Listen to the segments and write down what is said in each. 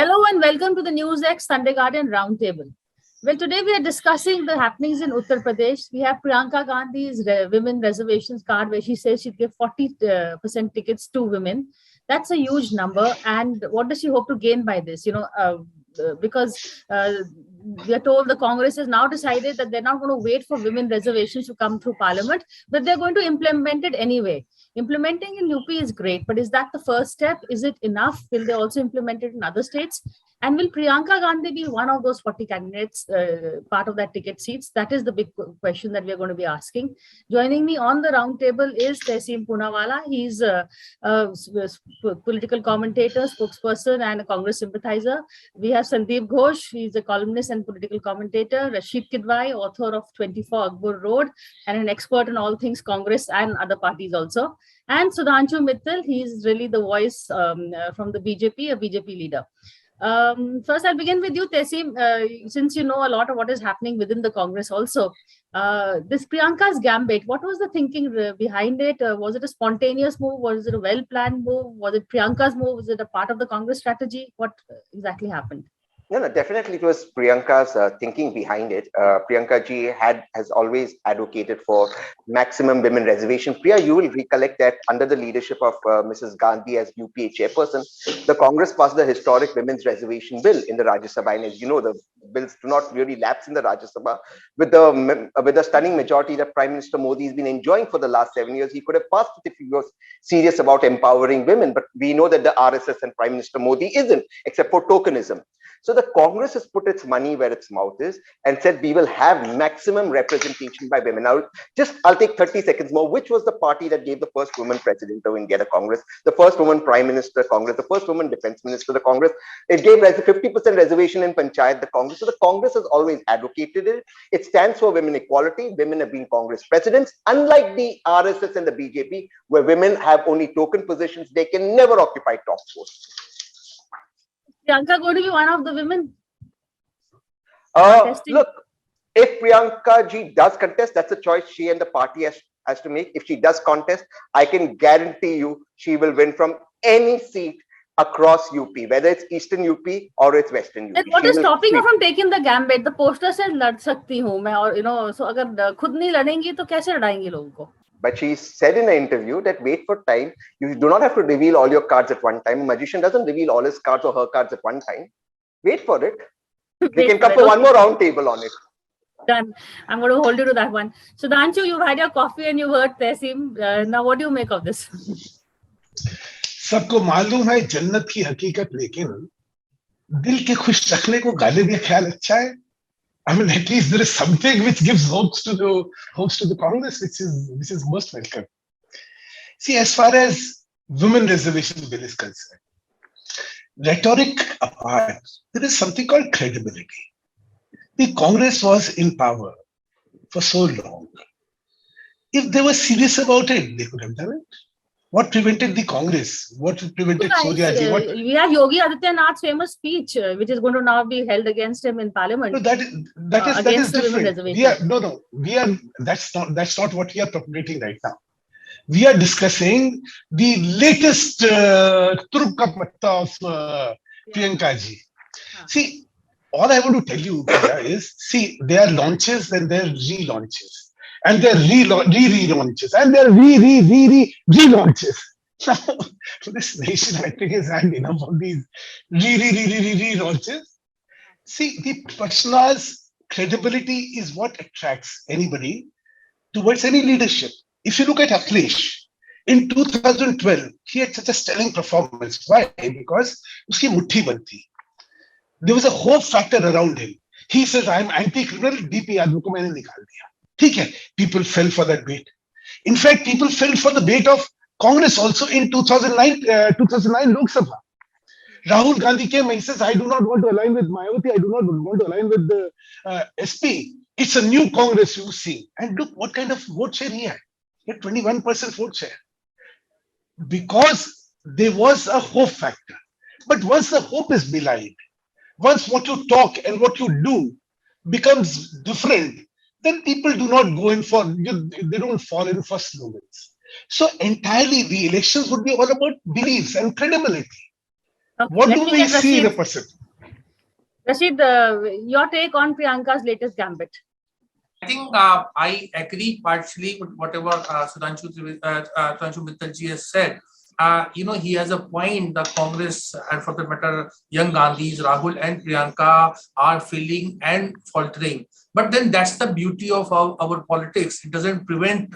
Hello and welcome to the NewsX Sunday Garden Roundtable. Well, today we are discussing the happenings in Uttar Pradesh. We have Priyanka Gandhi's women reservations card where she says she'd give 40% tickets to women. That's a huge number. And what does she hope to gain by this? Because we are told the Congress has now decided that they're not going to wait for women reservations to come through Parliament, but they're going to implement it anyway. Implementing in UP is great, but is that the first step? Is it enough? Will they also implement it in other states? And will Priyanka Gandhi be one of those 40 candidates, part of that ticket seats? That is the big question that we are going to be asking. Joining me on the roundtable is Tehsim Poonawala. He's a political commentator, spokesperson, and a Congress sympathizer. We have Sandeep Ghosh. He's a columnist and political commentator. Rashid Kidwai, author of 24 Akbar Road, and an expert in all things Congress and other parties also. And Sudhanshu Mittal, he's really the voice from the BJP, a BJP leader. First, I'll begin with you, Tehsim, since you know a lot of what is happening within the Congress also. This Priyanka's gambit, what was the thinking behind it? Was it a spontaneous move? Was it a well-planned move? Was it Priyanka's move? Was it a part of the Congress strategy? What exactly happened? No, definitely it was Priyanka's thinking behind it. Priyanka ji has always advocated for maximum women reservation. Priya, you will recollect that under the leadership of Mrs. Gandhi as UPA chairperson, the Congress passed the historic women's reservation bill in the Rajya Sabha. And as you know, the bills do not really lapse in the Rajya Sabha. With the stunning majority that Prime Minister Modi has been enjoying for the last 7 years, he could have passed it if he was serious about empowering women. But we know that the RSS and Prime Minister Modi isn't, except for tokenism. So the Congress has put its money where its mouth is and said we will have maximum representation by women. Now, I'll take 30 seconds more. Which was the party that gave the first woman president to get a Congress, the first woman prime minister Congress, the first woman defense minister, the Congress? It gave a 50% reservation in Panchayat, the Congress. So the Congress has always advocated it. It stands for women equality. Women have been Congress presidents, unlike the RSS and the BJP, where women have only token positions. They can never occupy top posts. Priyanka going to be one of the women? Look, if Priyanka ji does contest, that's a choice she and the party has to make. If she does contest, I can guarantee you she will win from any seat across UP, whether it's Eastern UP or it's Western UP. And what is stopping her from taking the gambit? The poster says लड़ सकती हूँ मैं, और so अगर खुद नहीं लड़ेंगी तो कैसे लड़ाएंगी लोगों को? But she said in an interview that wait for time. You do not have to reveal all your cards at one time. A magician doesn't reveal all his cards or her cards at one time. Wait for it. We can come for one more round table on it. Done. I'm going to hold you to that one. So, Sudhanshu, you've had your coffee and you've heard Tehsim. Now, what do you make of this? सबको मालूम है जन्नत की हकीकत, लेकिन दिल के खुश रखने को गालिब ये ख्याल अच्छा है. I mean, at least there is something which gives hopes to the Congress, which is most welcome. See, as far as women reservation bill is concerned, rhetoric apart, there is something called credibility. The Congress was in power for so long. If they were serious about it, they could have done it. What prevented the Congress? What prevented Sonia ji? We have Yogi Adityanath's famous speech, which is going to now be held against him in Parliament. No, that is different. That's not what we are propagating right now. We are discussing the latest Turka Patta of Priyanka ji. See, all I want to tell you is, see, there are launches and there are relaunches. And they're relaunches, and they're relaunches. Now, this nation, I think, has had enough of these relaunches. See, the person's credibility is what attracts anybody towards any leadership. If you look at Akhilesh, in 2012, he had such a stellar performance. Why? Because uski muthi banti. There was a hope factor around him. He says, I'm anti-criminal, DP aadmi ko maine nikal diya. People fell for that bait. In fact, people fell for the bait of Congress also in 2009 Lok Sabha. Rahul Gandhi came and he says, I do not want to align with Mayawati. I do not want to align with the SP. It's a new Congress, you see. And look what kind of vote share he had. He had 21% vote share. Because there was a hope factor. But once the hope is belied, once what you talk and what you do becomes different, then people do not go in for, they don't fall in for slogans. So entirely the elections would be all about beliefs and credibility. Okay, What do we see in a person? Rashid, your take on Priyanka's latest gambit? I think I agree partially with whatever Sudhanshu Mittalji has said. He has a point. The Congress, and for the matter, young Gandhis, Rahul and Priyanka are failing and faltering. But then that's the beauty of our politics. It doesn't prevent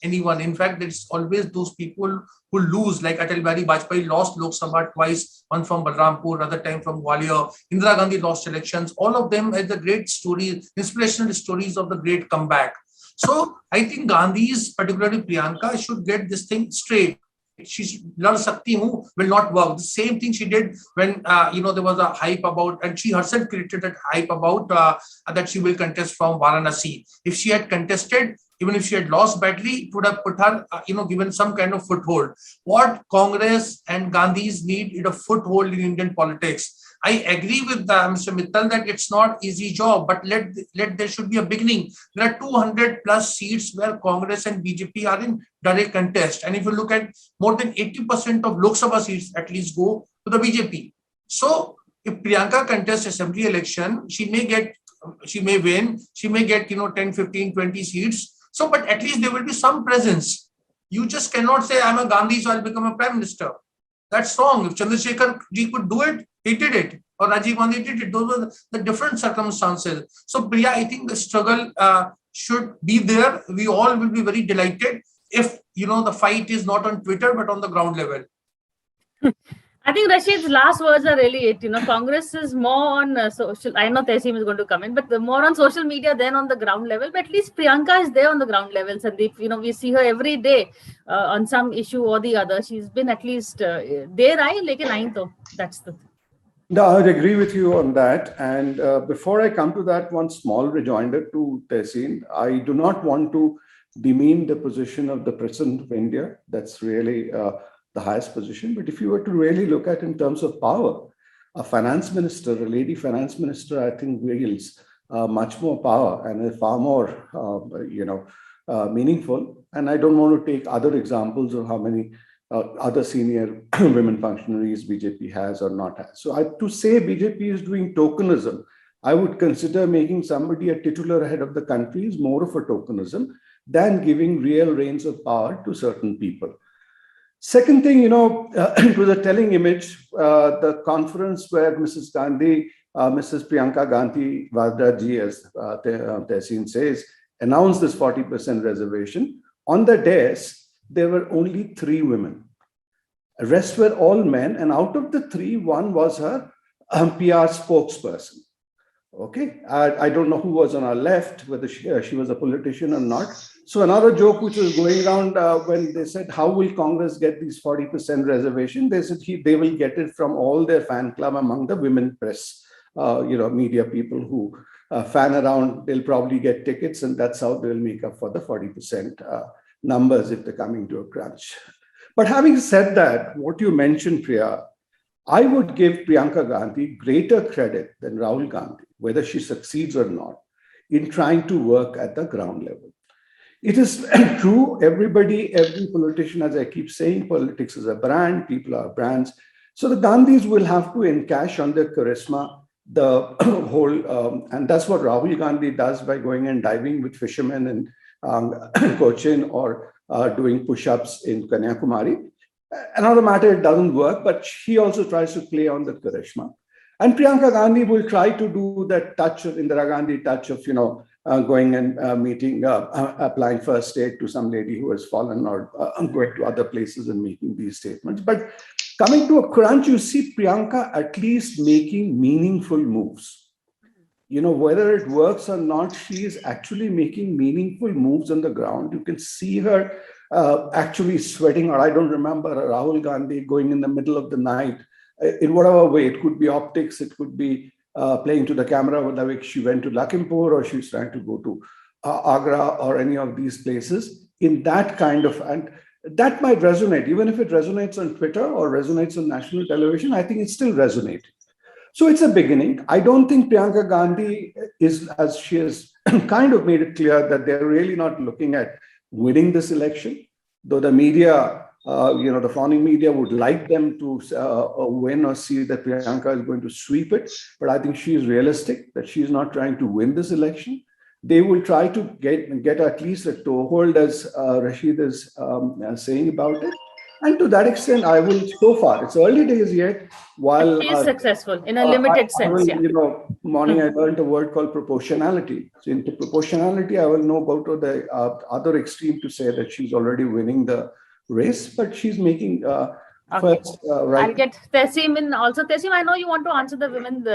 anyone. In fact, it's always those people who lose, like Atal Bihari Vajpayee lost Lok Sabha twice, one from Balrampur, other time from Gwalior. Indira Gandhi lost elections. All of them had the great stories, inspirational stories of the great comeback. So I think Gandhi's, particularly Priyanka, should get this thing straight. She's Lal Sakti Hu will not work. The same thing she did when there was a hype about, and she herself created that hype about that she will contest from Varanasi. If she had contested, even if she had lost badly, it would have put her, given some kind of foothold. What Congress and Gandhis need is a foothold in Indian politics. I agree with Mr. Mittal that it's not easy job, but let there should be a beginning. There are 200 plus seats where Congress and BJP are in direct contest. And if you look at more than 80% of Lok Sabha seats at least go to the BJP. So if Priyanka contests assembly election, she may win, she may get 10, 15, 20 seats. So, but at least there will be some presence. You just cannot say, I'm a Gandhi, so I'll become a prime minister. That's wrong. If Chandrasekhar ji could do it, he did it. Or Rajiv Gandhi did it. Those were the different circumstances. So, Priya, I think the struggle should be there. We all will be very delighted if, the fight is not on Twitter, but on the ground level. I think Rashid's last words are really it. Congress is more on social. I know Tehsim is going to come in, but more on social media than on the ground level. But at least Priyanka is there on the ground level. Sandeep, we see her every day on some issue or the other. She's been at least there. That's the thing. No, I would agree with you on that. And before I come to that, one small rejoinder to Tehsin. I do not want to demean the position of the President of India. That's really the highest position. But if you were to really look at in terms of power, a finance minister, a lady finance minister, I think wields much more power and is far more, meaningful. And I don't want to take other examples of how many other senior women functionaries BJP has or not has. So to say BJP is doing tokenism, I would consider making somebody a titular head of the country is more of a tokenism than giving real reins of power to certain people. Second thing, it was a telling image, the conference where Mrs. Priyanka Gandhi Vadra ji, as Tehsin says, announced this 40% reservation. On the dais, there were only 3 women. The rest were all men. And out of the 3, one was her PR spokesperson. Okay. I don't know who was on our left, whether she was a politician or not. So another joke which was going around when they said, how will Congress get these 40% reservation? They said they will get it from all their fan club among the women press, media people who fan around. They'll probably get tickets, and that's how they'll make up for the 40% numbers if they're coming to a crunch. But having said that, what you mentioned, Priya, I would give Priyanka Gandhi greater credit than Rahul Gandhi, whether she succeeds or not, in trying to work at the ground level. It is true, every politician, as I keep saying, politics is a brand, people are brands. So the Gandhis will have to encash on their charisma, the whole, and that's what Rahul Gandhi does by going and diving with fishermen in Cochin or doing push-ups in Kanyakumari. Another matter, it doesn't work, but he also tries to play on the charisma. And Priyanka Gandhi will try to do that touch of Indira Gandhi touch of, going and meeting, applying first aid to some lady who has fallen, or going to other places and making these statements. But coming to a crunch, you see Priyanka at least making meaningful moves. Whether it works or not, she is actually making meaningful moves on the ground. You can see her actually sweating, or I don't remember Rahul Gandhi going in the middle of the night in whatever way. It could be optics, it could be playing to the camera, whether she went to Lakhimpur or she's trying to go to Agra or any of these places in that kind of, and that might resonate, even if it resonates on Twitter or resonates on national television, I think it still resonates. So it's a beginning. I don't think Priyanka Gandhi is, as she has kind of made it clear, that they're really not looking at winning this election, though the media the fawning media would like them to win or see that Priyanka is going to sweep it. But I think she is realistic that she is not trying to win this election. They will try to get at least a toehold, as Rashid is saying about it. And to that extent, I will, so far, it's early days yet, while she is successful in a limited sense. Morning I learned a word called proportionality. So into proportionality, I will know about the other extreme to say that she's already winning the race, but she's making first, right. I'll get Tehsim in also. Tehsim, I know you want to answer the women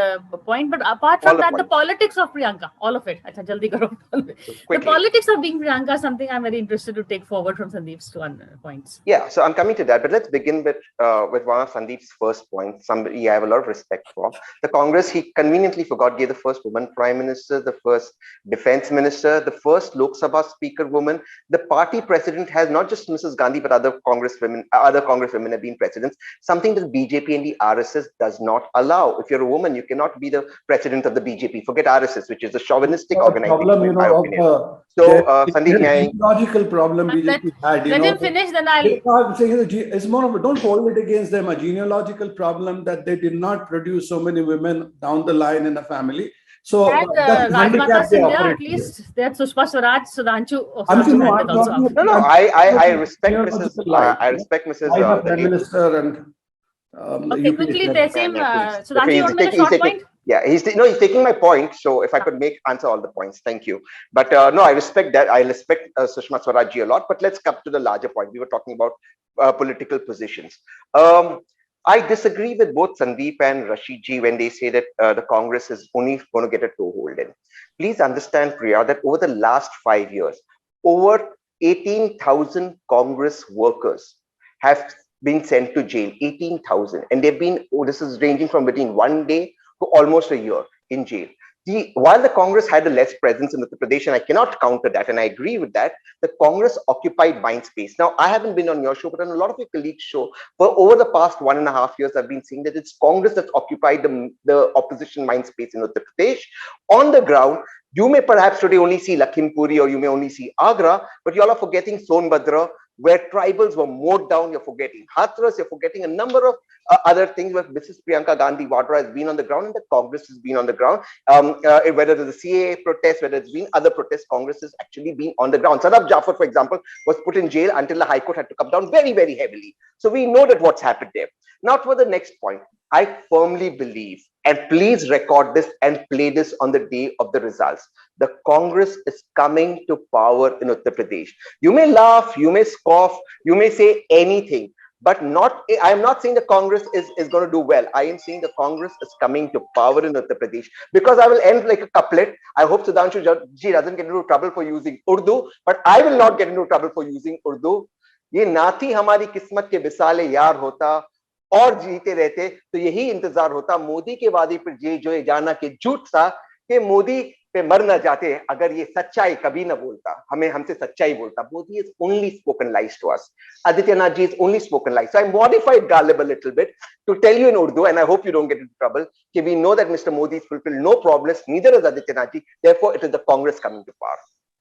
point, but apart from that, the politics of Priyanka, all of it. Jaldi karo. The politics of being Priyanka is something I'm very interested to take forward from Sandeep's points. Yeah, so I'm coming to that, but let's begin with one of Sandeep's first points. Somebody I have a lot of respect for. The Congress, he conveniently forgot, gave the first woman prime minister, the first defense minister, the first Lok Sabha speaker woman. The party president has not just Mrs. Gandhi, but other Congress women have been presidents, something that BJP and the RSS does not allow. If you're a woman, you cannot be the president of the BJP. Forget RSS, which is a chauvinistic organization. Problem, Sandeep, logical problem BJP had. Let him finish, then I'll. I'm saying it's more of a, don't hold it against them, a genealogical problem that they did not produce so many women down the line in a family. So and Rajmata Sindhya, at least that's Sushma Swaraj, Sudhanshu. I respect Mrs. I respect Mrs. Prime Minister and okay, quickly, Tehsim, Sudhanshu, you want to make a short point? Yeah, he's taking my point. So if I could answer all the points, thank you. But no, I respect that. I respect Sushma Swaraj a lot. But let's come to the larger point. We were talking about political positions. I disagree with both Sandeep and Rashid ji when they say that the Congress is only going to get a toehold in. Please understand, Priya, that over the last 5 years, over 18,000 Congress workers have been sent to jail. 18,000, and they've been. This is ranging from between 1 day to almost a year in jail. While the Congress had a less presence in Uttar Pradesh, and I cannot counter that, and I agree with that, the Congress occupied mind space. Now, I haven't been on your show, but on a lot of your colleagues' show, for over the past 1.5 years, I've been seeing that it's Congress that's occupied the opposition mind space in Uttar Pradesh. On the ground, you may perhaps today only see Lakhimpuri or you may only see Agra, but you all are forgetting Sonbhadra, where tribals were mowed down. You're forgetting Hathras, you're forgetting a number of other things where Mrs. Priyanka Gandhi Vadra has been on the ground and the Congress has been on the ground. Whether it's the CAA protest, whether it's been other protests, Congress has actually been on the ground. Sadaf Jafar, for example, was put in jail until the High Court had to come down very, very heavily. So we know that what's happened there. Now for the next point, I firmly believe, and please record this and play this on the day of the results, the Congress is coming to power in Uttar Pradesh. You may laugh, you may scoff, you may say anything, but I am not saying the Congress is going to do well. I am saying the Congress is coming to power in Uttar Pradesh, because I will end like a couplet. I hope Sudhanshu ji doesn't get into trouble for using Urdu, but I will not get into trouble for using Urdu. ये ना थी हमारी किस्मत के विसाले यार होता और जीते रहते तो यही इंतजार होता मोदी के वादे पर जो जाना के झूठ सा कि मोदी पे मर न जाते अगर ये सच्चाई कभी न बोलता हमसे सच्चाई बोलता. Modi is only spoken lies to us. Adityanath ji is only spoken lies. So I modified Ghalib a little bit to tell you in Urdu, and I hope you don't get into trouble. कि we know that Mr. Modi has fulfilled no promise, neither is Adityanath ji. Therefore, it is the Congress coming to power.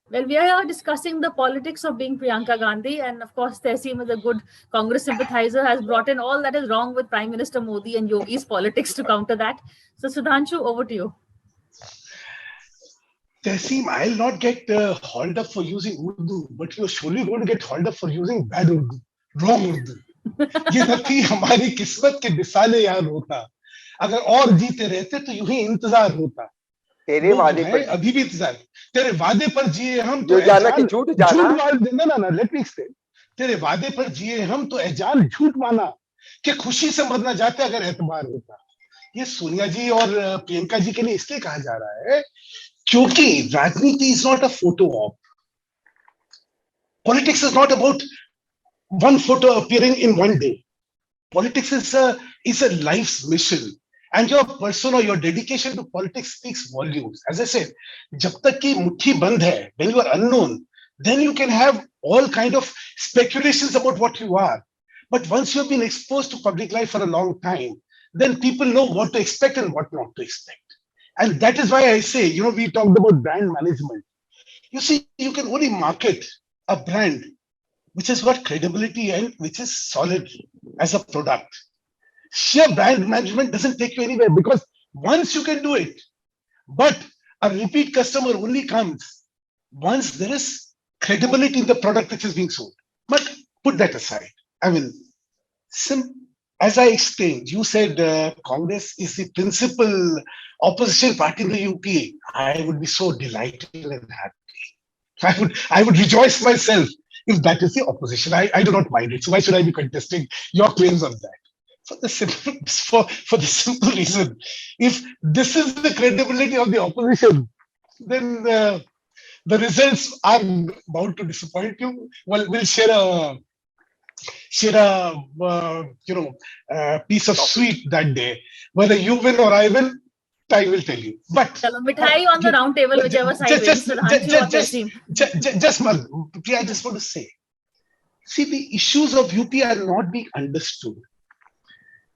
Well, we are discussing the politics of being Priyanka Gandhi, and of course, Tehsim is a good Congress sympathizer, has brought in all that is wrong with Prime Minister Modi and Yogi's politics to counter that. So, Sudhanshu, over to you. Tehsim, I'll not get hauled up for using Urdu, but you're surely going to get hauled up for using bad Urdu, wrong Urdu. ये न थी हमारी किस्मत के बिसाले यार होता अगर और जीते रहते तो यूं ही इंतजार होता. तेरे वादे पर अभी भी इंतजार. तेरे वादे पर जिए हम तो झूठ ना लेट मी एक्सप्लेन. तेरे वादे पर जिए हम तो एजान झूठ माना कि खुशी से मरना जाते अगर एतबार होता. ये सोनिया जी और प्रियंका जी के लिए इसलिए कहा जा रहा है क्योंकि राजनीति is not a photo op. Politics is not about one photo appearing in one day. Politics is a life's mission, and your person or your dedication to politics speaks volumes. As I said, jab tak ki muthi band hai, when you are unknown, then you can have all kind of speculations about what you are. But once you have been exposed to public life for a long time, then people know what to expect and what not to expect. And that is why I say, we talked about brand management. You see, you can only market a brand which has got credibility and which is solid as a product. Sheer brand management doesn't take you anywhere, because once you can do it, but a repeat customer only comes once there is credibility in the product which is being sold. But put that aside. I mean, as I explained, you said Congress is the principal opposition party in the UP. I would be so delighted and happy. I would rejoice myself if that is the opposition. I do not mind it. So why should I be contesting your claims on that? For the simple reason, if this is the credibility of the opposition, then the results are bound to disappoint you. Well, we'll share a piece of sweet that day. Whether you win or I win, time will tell you. But mithai on the round table, whichever side wins. Just Priya, I just want to say, see, the issues of UP are not being understood.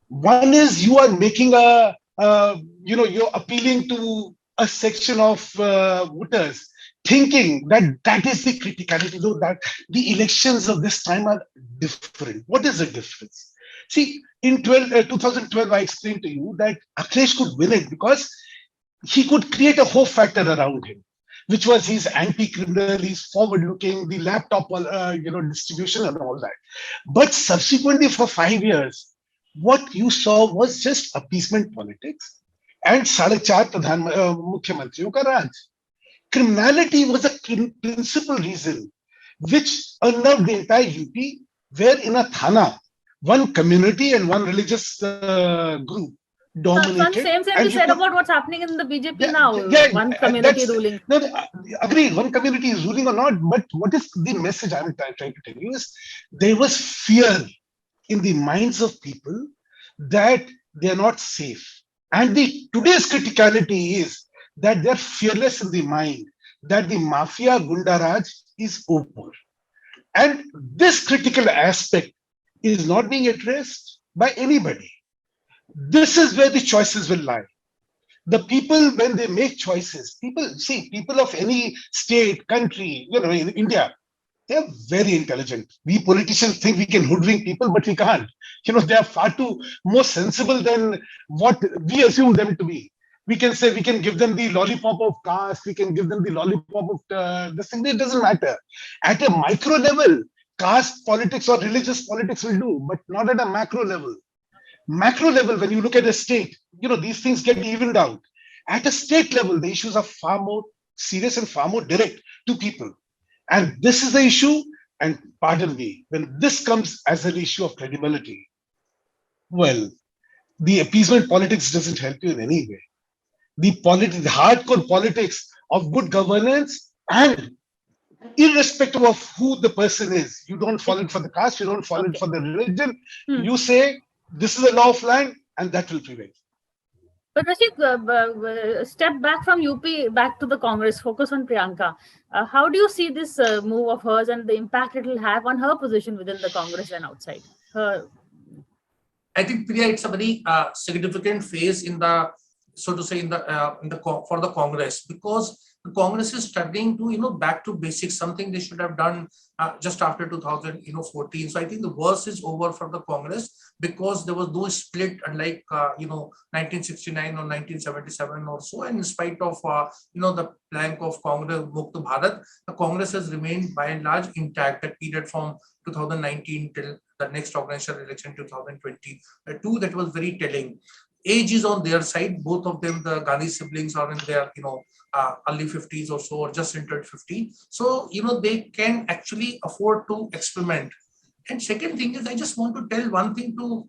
One is you are making you're appealing to a section of voters, thinking that is the criticality, though that the elections of this time are different. What is the difference? See, in 2012, I explained to you that Akhilesh could win it because he could create a hope factor around him, which was he's anti-criminal, he's forward-looking, the laptop, distribution and all that. But subsequently, for 5 years, what you saw was just appeasement politics and 4.5 Mukhyamantриयों का राज. Criminality was a principal reason which unnerved the entire UP, where in a thana, one community and one religious group dominated. Same we said about what's happening in the BJP now. One community ruling. No, agreed. One community is ruling or not. But what is the message I'm trying to tell you is there was fear in the minds of people that they are not safe. And today's criticality is that they're fearless in the mind, that the mafia Gundaraj is over. And this critical aspect is not being addressed by anybody. This is where the choices will lie. The people, when they make choices, people of any state, country, in India, they're very intelligent. We politicians think we can hoodwink people, but we can't. They are far too more sensible than what we assume them to be. We can say we can give them the lollipop of caste, we can give them the lollipop of this thing. It doesn't matter. At a micro level, caste politics or religious politics will do, but not at a macro level. Macro level, when you look at a state, these things get evened out. At a state level, the issues are far more serious and far more direct to people. And this is the issue. And pardon me, when this comes as an issue of credibility, well, the appeasement politics doesn't help you in any way. The hardcore politics of good governance, and irrespective of who the person is, you don't fall in for the caste, you don't fall in for the religion, you say, this is a law of land, and that will prevail. But Rashid, step back from UP, back to the Congress, focus on Priyanka. How do you see this move of hers and the impact it will have on her position within the Congress and outside? I think, Priya, it's a very significant phase in the, so to say, for the Congress, because the Congress is struggling to, back to basics, something they should have done just after 2014. So I think the worst is over for the Congress, because there was no split unlike, 1969 or 1977 or so. And in spite of, the plank of Congress, Mukta Bharat, the Congress has remained by and large intact. That period from 2019 till the next organizational election 2022, that was very telling. Age is on their side. Both of them, the Gandhi siblings, are in their, early 50s or so, or just entered 50. So, they can actually afford to experiment. And second thing is, I just want to tell one thing to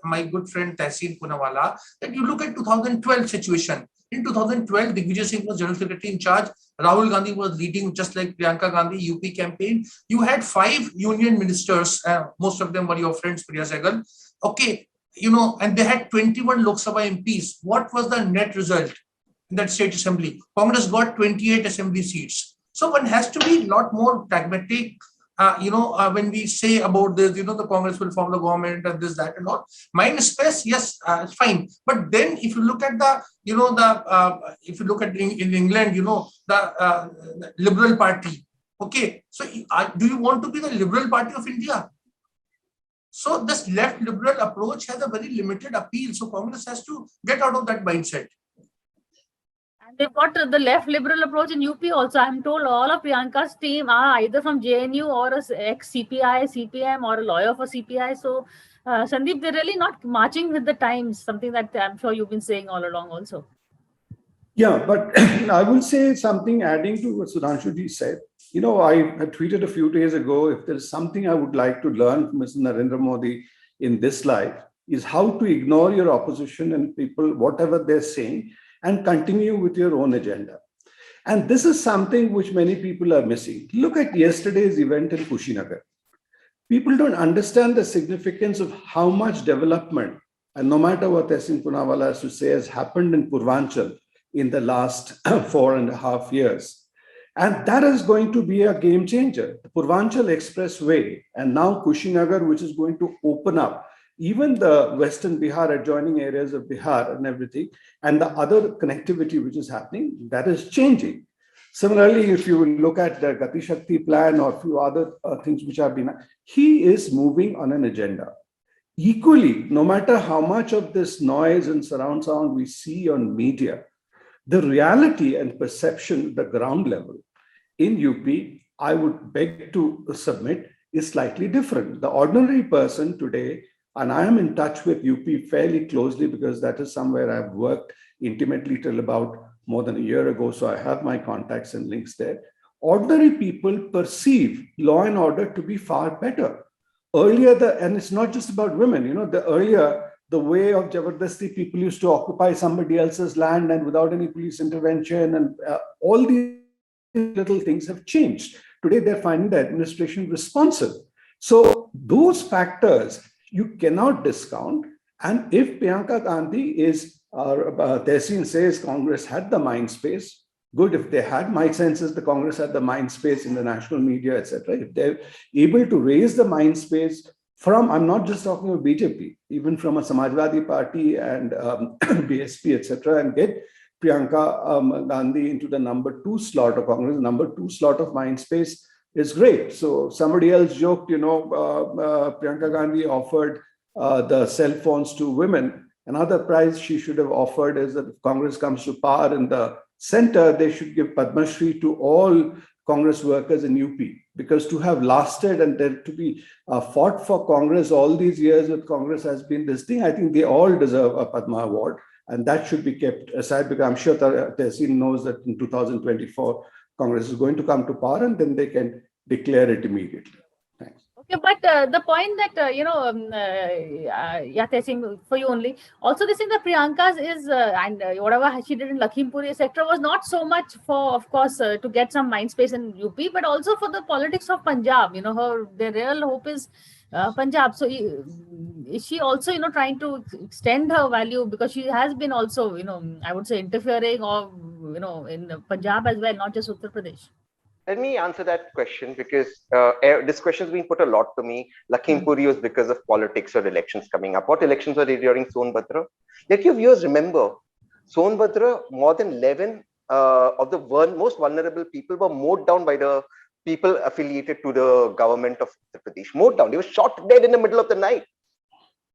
my good friend Tehseen Poonawala, that you look at 2012 situation. In 2012, Digvijay Singh was General Secretary in charge. Rahul Gandhi was leading, just like Priyanka Gandhi, UP campaign. You had 5 union ministers. Most of them were your friends, Priya Sahgal. Okay, and they had 21 Lok Sabha MPs. What was the net result in that state assembly? Congress got 28 assembly seats. So one has to be a lot more pragmatic, when we say about this, the Congress will form the government and this, that, and all. Mind space, yes, it's fine. But then if you look at if you look at in England, the Liberal Party, Okay, so do you want to be the Liberal Party of India? So this left liberal approach has a very limited appeal. So Congress has to get out of that mindset. And they've got the left liberal approach in UP also. I'm told all of Priyanka's team are either from JNU or a ex-CPI, CPM, or a lawyer for CPI. So, Sandeep, they're really not marching with the times, something that I'm sure you've been saying all along also. Yeah, but I will say something adding to what Sudhanshuji said. You know, I had tweeted a few days ago, if there's something I would like to learn from Mr. Narendra Modi in this life, is how to ignore your opposition and people, whatever they're saying, and continue with your own agenda. And this is something which many people are missing. Look at yesterday's event in Kushinagar. People don't understand the significance of how much development, and no matter what Tehsin Poonawalla has to say, has happened in Purvanchal in the last 4.5 years. And that is going to be a game changer. The Purvanchal Expressway and now Kushinagar, which is going to open up even the Western Bihar, adjoining areas of Bihar and everything, and the other connectivity which is happening, that is changing. Similarly, if you look at the Gati Shakti plan or a few other things which have been, he is moving on an agenda. Equally, no matter how much of this noise and surround sound we see on media, the reality and perception at the ground level in UP, I would beg to submit, is slightly different. The ordinary person today, and I am in touch with UP fairly closely because that is somewhere I've worked intimately till about more than a year ago, so I have my contacts and links there. Ordinary people perceive law and order to be far better. Earlier, and it's not just about women, you know, the way of Jabardasti, people used to occupy somebody else's land and without any police intervention, and all these little things have changed. Today, they're finding the administration responsive. So those factors you cannot discount. And if Priyanka Gandhi is, Tehsin says Congress had the mind space, good. If they had, my sense is the Congress had the mind space in the national media, etc. If they're able to raise the mind space from, I'm not just talking about BJP, even from a Samajwadi Party and BSP, etc., and get Priyanka Gandhi into the number 2 slot of Congress, number 2 slot of Mindspace is great. So somebody else joked, you know, Priyanka Gandhi offered the cell phones to women. Another prize she should have offered is that if Congress comes to power in the center, they should give Padma Shri to all Congress workers in UP, because to have lasted and there to be fought for Congress all these years with Congress has been this thing. I think they all deserve a Padma Award. And that should be kept aside, because I'm sure Tehsin knows that in 2024, Congress is going to come to power and then they can declare it immediately. Thanks. Okay, but the point that, Tehsin, for you only, also this thing that Priyanka's is, and whatever she did in Lakhimpur, etc., was not so much for, of course, to get some mind space in UP, but also for the politics of Punjab. You know, their real hope is Punjab. So is she also, you know, trying to extend her value, because she has been also, you know, I would say interfering or, you know, in Punjab as well, not just Uttar Pradesh. Let me answer that question, because this question has been put a lot to me. Lakhimpuri was because of politics or elections coming up. What elections were they during Sonbhadra? Let your viewers remember, Sonbhadra, more than 11 of the most vulnerable people were mowed down by the people affiliated to the government of Uttar Pradesh. Mowed down. They were shot dead in the middle of the night.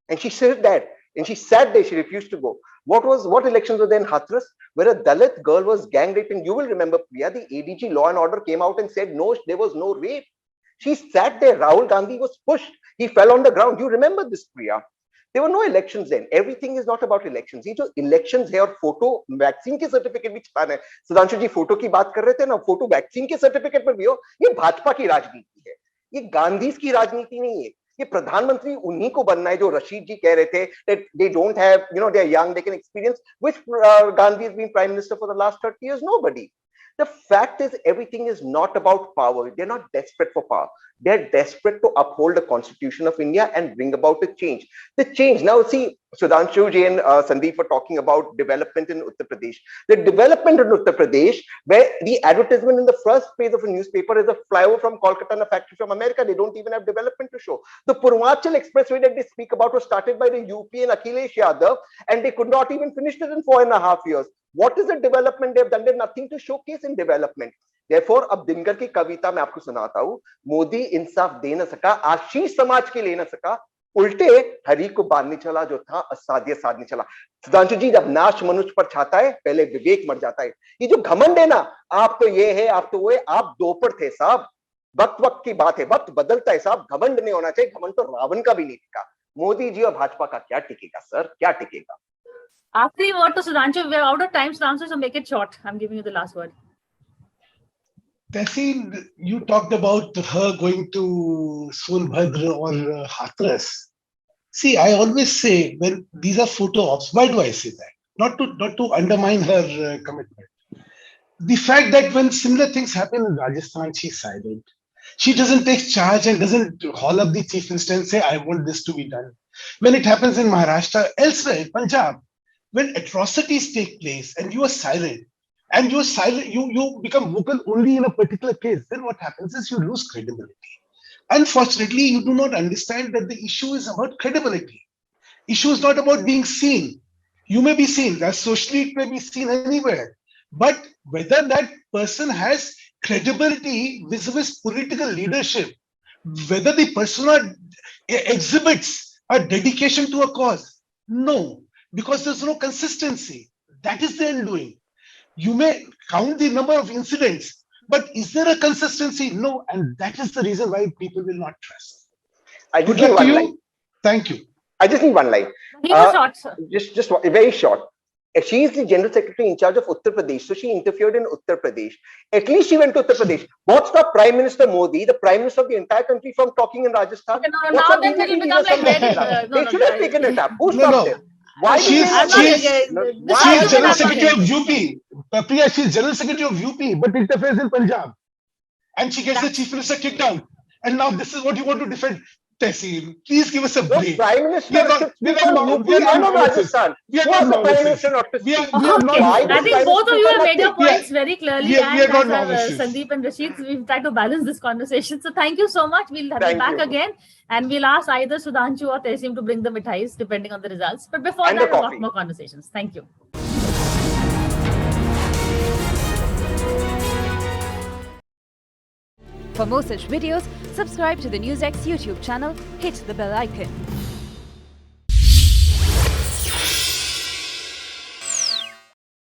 And she said that. And she sat there, she refused to go. What elections were there in Hathras, where a Dalit girl was gang raped? And you will remember, Priya, the ADG Law and Order came out and said, no, there was no rape. She sat there. Rahul Gandhi was pushed. He fell on the ground. You remember this, Priya? There were no elections then. Everything is not about elections. ये जो elections है और photo vaccine के certificate भी छुपाना है. सुधांशु जी photo की बात कर रहे थे ना, photo vaccine के certificate पर भी हो. ये भाजपा की राजनीति है. ये गांधी की राजनीति नहीं है. ये प्रधानमंत्री उन्हीं को बनना है जो रशीद जी कह रहे थे that they don't have, you know, they are young, they can experience. Which Gandhi has been prime minister for the last 30 years? Nobody. The fact is, everything is not about power. They're not desperate for power. They're desperate to uphold the Constitution of India and bring about a change. The change. Now, see, Sudhanshu ji and Sandeep were talking about development in Uttar Pradesh. The development in Uttar Pradesh, where the advertisement in the first page of a newspaper is a flyover from Kolkata and a factory from America. They don't even have development to show. The Purvanchal Expressway that they speak about was started by the UP and Akhilesh Yadav, and they could not even finish it in 4.5 years. What is the development they've done? There's nothing to showcase in development. Therefore, अब दिनकर की कविता मैं आपको सुनाता हूं, मोदी इंसाफ दे न सका, आशीष समाज के ले न सका, उल्टे हरि को बांधने चला, जो था असाध्य साधने चला। सुधांशु जी, जब नाश मनुष्य पर छाता है, पहले विवेक मर जाता है। ये जो घमंड है ना, आप तो ये है, आप तो वो है, आप दो पर थे साहब। वक्त वक्त की बात है, वक्त बदलता है साहब, घमंड नहीं होना चाहिए। घमंड तो रावण का भी नहीं टिका। मोदी जी और भाजपा का क्या टिकेगा सर, क्या टिकेगा? आखिरी word to Sudhanshu. We are out of time, Sudhanshu, so make it short. I'm giving you the last word. Tehseen, you talked about her going to Sonbhadra or Hathras. See, I always say when these are photo ops, why do I say that? Not to undermine her commitment. The fact that when similar things happen in Rajasthan, she's silent. She doesn't take charge and doesn't haul up the chief minister and say, I want this to be done. When it happens in Maharashtra, elsewhere, in Punjab, when atrocities take place and you are silent, you become vocal only in a particular case, then what happens is you lose credibility. Unfortunately, you do not understand that the issue is about credibility. Issue is not about being seen. You may be seen, as socially it may be seen anywhere. But whether that person has credibility vis-a-vis political leadership, whether the person exhibits a dedication to a cause, no, because there's no consistency. That is the undoing. You may count the number of incidents, but is there a consistency? No, and that is the reason why people will not trust. Good luck to you. Thank you. I just need one line. Short, sir. Just very short. She is the General Secretary in charge of Uttar Pradesh, so she interfered in Uttar Pradesh. At least she went to Uttar Pradesh. What stopped Prime Minister Modi, the Prime Minister of the entire country, from talking in Rajasthan? Okay, now then it will become like they should have taken it up. Who stopped it? Why she is General Secretary of UP. Priya, she is General Secretary of UP, but interferes in Punjab. And she gets the Chief Minister kicked out. And now this is what you want to defend. Tehseen, please give us a break. Prime Minister, we are not Rajasthan. We are not I think both of you have made your points very clearly. We are not Sandeep and Rashid, we've tried to balance this conversation. So thank you so much. We'll have you back again. And we'll ask either Sudhanshu or Tehseen to bring the mithais, depending on the results. But before that, a lot more conversations. Thank you. For more such videos, subscribe to the NewsX YouTube channel, hit the bell icon.